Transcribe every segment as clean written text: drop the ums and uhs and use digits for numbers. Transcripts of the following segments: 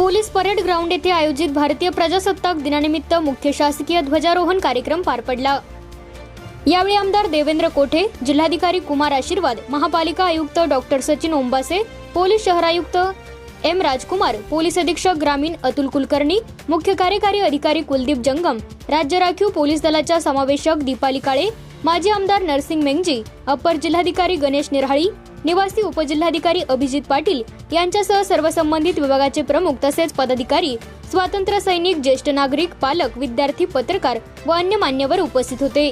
Police parade ground येथे आयोजित भारतीय प्रजासत्ताक दिनानिमित्त मुख्य शासकीय ध्वजारोहण कार्यक्रम पार पडला। यावेळी आमदार देवेंद्र कोठे, जिल्हाधिकारी कुमार आशीर्वाद, महापालिका आयुक्त डॉक्टर सचिन ओंबासे, पोलीस शहर आयुक्त एम राजकुमार, पोलीस अधीक्षक ग्रामीण अतुल कुलकर्णी, मुख्य कार्यकारी अधिकारी कुलदीप जंगम, राज्य राखीव पोलीस दलाच्या समावेशक दीपाली काळे, माजी आमदार नरसिंग मेंगजी, अपर जिल्हाधिकारी गणेश निराळी, निवासी उपजिल्हाधिकारी अभिजित पाटील यांच्यासह सर्व संबंधित विभागाचे प्रमुख तसेच पदाधिकारी, स्वातंत्र्य सैनिक, ज्येष्ठ नागरिक, पालक, विद्यार्थी, पत्रकार व अन्य मान्यवर उपस्थित होते।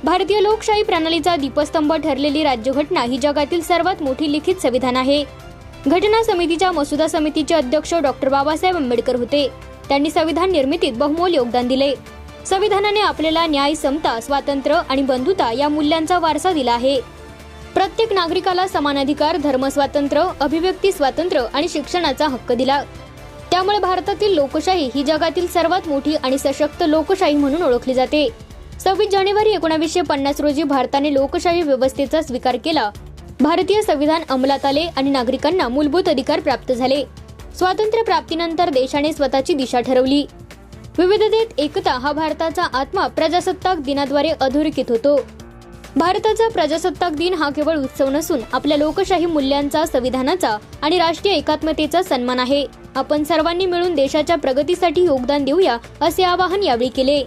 भारतीय लोकशाही प्रणालीचा दीपस्तंभ ठरलेली राज्यघटना ही जगातील सर्वात मोठी लिखित संविधान आहे। घटना समितीच्या मसुदा समितीचे अध्यक्ष डॉक्टर बाबासाहेब आंबेडकर होते। त्यांनी संविधान निर्मितीत बहुमोल योगदान दिले। संविधानाने आपल्याला न्याय, समता, स्वातंत्र्य आणि बंधुता या मूल्यांचा वारसा दिला आहे। प्रत्येक नागरिकाला समान अधिकार, धर्म स्वातंत्र्य, अभिव्यक्ती स्वातंत्र्य आणि शिक्षणाचा हक्क दिला। त्यामुळे भारतातील लोकशाही ही जगातील सर्वात मोठी आणि सशक्त लोकशाही म्हणून ओळखली जाते। 26 जानेवारी 1950 रोजी भारताने लोकशाही व्यवस्थेचा स्वीकार केला। भारतीय संविधान अंमलात आले आणि नागरिकांना मूलभूत अधिकार प्राप्त झाले। स्वातंत्र्य प्राप्तीनंतर देशाने स्वतःची दिशा ठरवली। विविधतेत एकता हा भारताचा आत्मा प्रजासत्ताक दिनाद्वारे अधोरेखित होतो। भारताचा प्रजासत्ताक दिन हा केवळ उत्सव नसून आपल्या लोकशाही मूल्यांचा, संविधानाचा आणि राष्ट्रीय एकात्मतेचा सन्मान आहे। आपण सर्वांनी मिळून देशाच्या प्रगतीसाठी योगदान देऊया असे आवाहन यावेळी केले।